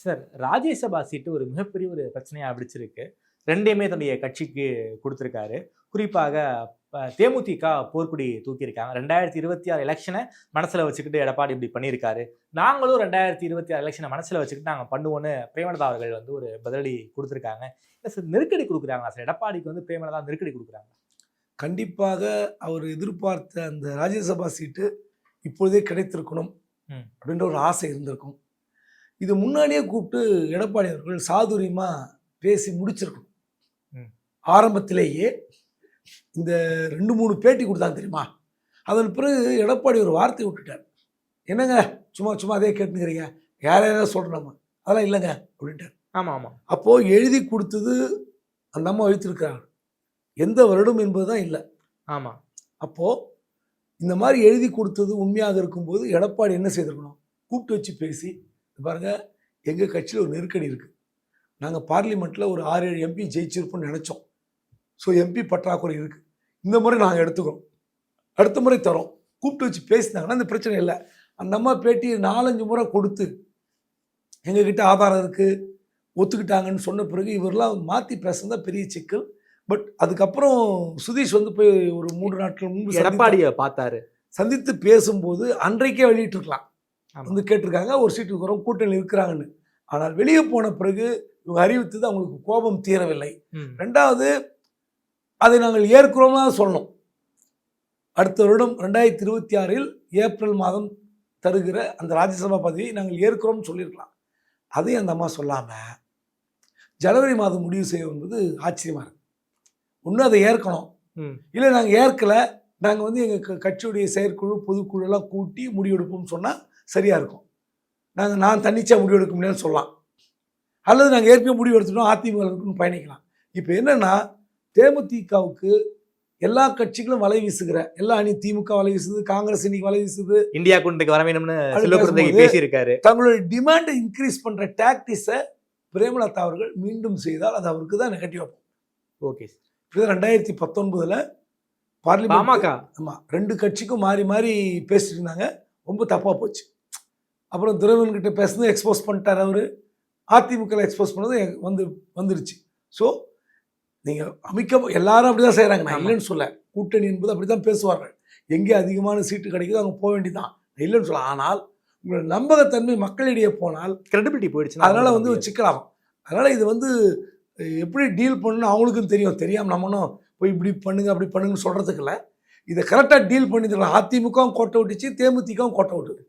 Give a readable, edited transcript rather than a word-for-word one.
Sir, Rajya Sabha சீட்டு ஒரு மிகப்பெரிய ஒரு பிரச்சனையா வெடிச்சிருக்கு. 2யுமே தன்னுடைய கட்சிக்கு குடுத்திருக்காரு. குறிப்பாக தேமுதிக போர்க்கொடி தூக்கியிருக்காங்க. 2026 எலக்ஷன மனசுல வச்சுக்கிட்டு எடப்பாடி இப்படி பண்ணியிருக்காரு. நாங்களும் 2026 எலக்ஷன மனசுல வச்சுக்கிட்டு நாங்க பண்ணுவோம்னு பிரேமலதா அவர்கள் வந்து ஒரு பதிலடி குடுத்திருக்காங்க. இல்ல சார், நெருக்கடி குடுக்குறாங்களா சார்? எடப்பாடிக்கு வந்து பிரேமலதா நெருக்கடி குடுக்குறாங்களா? கண்டிப்பாக அவர் எதிர்பார்த்த அந்த ராஜ்யசபா சீட்டு இப்பொழுதே கிடைத்திருக்கணும் அப்படின்ற ஒரு ஆசை இருந்திருக்கும். இது முன்னாடியே கூப்பிட்டு எடப்பாடி அவர்கள் சாதுரியமா பேசி முடிச்சிருக்கணும். ஆரம்பத்திலேயே இந்த 2-3 பேட்டி கொடுத்தாங்க தெரியுமா? அதன் பிறகு எடப்பாடி ஒரு வார்த்தை விட்டுட்டார். என்னங்க சும்மா சும்மா அதே கேட்டுக்கிறீங்க, யாரையாவது சொல்கிறோமா? அதெல்லாம் இல்லைங்க அப்படின்ட்டார். ஆமாம் ஆமாம். அப்போது எழுதி கொடுத்தது அந்த அம்மா வைத்திருக்கிறாங்க, எந்த வருடம் என்பது தான் இல்லை. ஆமாம். அப்போது இந்த மாதிரி எழுதி கொடுத்தது உண்மையாக இருக்கும்போது எடப்பாடி என்ன செய்திருக்கணும்? கூப்பிட்டு வச்சு பேசி, பாருங்கள் எங்கள் கட்சியில் ஒரு நெருக்கடி இருக்குது, நாங்கள் பார்லிமெண்ட்டில் ஒரு 6-7 எம்பி ஜெயிச்சிருப்போம்னு நினச்சோம். ஸோ எம்பி பற்றாக்குறை இருக்குது, இந்த முறை நாங்கள் எடுத்துக்கிறோம், அடுத்த முறை தரோம், கூப்பிட்டு வச்சு பேசினாங்கன்னா இந்த பிரச்சனை இல்லை. அந்த அம்மா பேட்டி 4-5 முறை கொடுத்து எங்ககிட்ட ஆதாரம் இருக்குது ஒத்துக்கிட்டாங்கன்னு சொன்ன பிறகு இவரெல்லாம் மாற்றி பேசுனது பெரிய சிக்கல். பட் அதுக்கப்புறம் சுதீஷ் வந்து போய் ஒரு 3 நாட்கள் முன்பு எடப்பாடியை பார்த்தாரு, சந்தித்து பேசும்போது அன்றைக்கே வெளியிட்டிருக்கலாம், வந்து கேட்டிருக்காங்க ஒரு சீட்டுக்கு வரும் கூட்டணியில் இருக்கிறாங்கன்னு. ஆனால் வெளியே போன பிறகு இவங்க அறிவித்தது அவங்களுக்கு கோபம் தீரவில்லை. 2வது அதை நாங்கள் ஏற்கிறோம்னா சொல்லணும். அடுத்த வருடம் 2026 ஏப்ரல் மாதம் தருகிற அந்த ராஜ்யசபா பதவியை நாங்கள் ஏற்கிறோம்னு சொல்லியிருக்கலாம். அதையும் அந்த அம்மா சொல்லாமல் ஜனவரி மாதம் முடிவு செய்ய என்பது ஆச்சரியமாக இருக்குது. ஒன்று அதை ஏற்கணும், இல்லை நாங்கள் ஏற்கலை, நாங்கள் வந்து எங்கள் கட்சியுடைய செயற்குழு பொதுக்குழு எல்லாம் கூட்டி முடிவெடுப்போம்னு சொன்னால் சரியாக இருக்கும். நான் தன்னிச்சையாக முடிவெடுக்க முடியாதுன்னு சொல்லலாம், அல்லது நாங்கள் ஏற்கனவே முடிவு எடுத்துட்டோம் அதிமுகவுக்குன்னு பயணிக்கலாம். இப்போ என்னென்னா தேமுதிகவுக்கு எல்லா கட்சிகளும் வலை வீசுகிற, எல்லா அணி திமுக வலை வீசுது, காங்கிரஸ் இன்னைக்கு வலை வீசுது, இந்தியா கூட்டணிக்கு வர வேணும்னு பேசியிருக்காரு. தங்களுடைய டிமாண்டை இன்க்ரீஸ் பண்ணுற டாக்டிஸை பிரேமலதா அவர்கள் மீண்டும் செய்தால் அது அவருக்கு தான் நெகட்டிவ் ஆகும். ஓகே, 2019 பார்லிமெண்ட் ஆமாம் 2 கட்சிக்கும் மாறி மாறி பேசிட்டு இருந்தாங்க, ரொம்ப தப்பாக போச்சு. அப்புறம் துரைவன் கிட்ட பேசுனது எக்ஸ்போஸ் பண்ணிட்டார் அவர், அதிமுக எக்ஸ்போஸ் பண்ணது வந்துருச்சு. ஸோ நீங்கள் எல்லாரும் அப்படி தான் செய்கிறாங்க, நான் இல்லைன்னு சொல்ல, கூட்டணி என்பது அப்படி தான் பேசுவார்கள், எங்கே அதிகமான சீட்டு கிடைக்குதோ அங்கே போக வேண்டியதான், இல்லைன்னு சொல்ல. ஆனால் உங்களோட நம்பகத்தன்மை மக்களிடையே போனால் கிரெடிபிலிட்டி போயிடுச்சு, அதனால் வந்து சிக்கலாகும். அதனால் இது வந்து எப்படி டீல் பண்ணணும் அவங்களுக்கும் தெரியாமல் நம்மனும் போய் இப்படி பண்ணுங்க அப்படி பண்ணுங்கன்னு சொல்கிறதுக்கு இல்லை, இதை கரெக்டாக டீல் பண்ணிக்கலாம். அதிமுகவும் கோட்டை விட்டுச்சு, தேமுதிகவும் கோட்டை விட்டுது.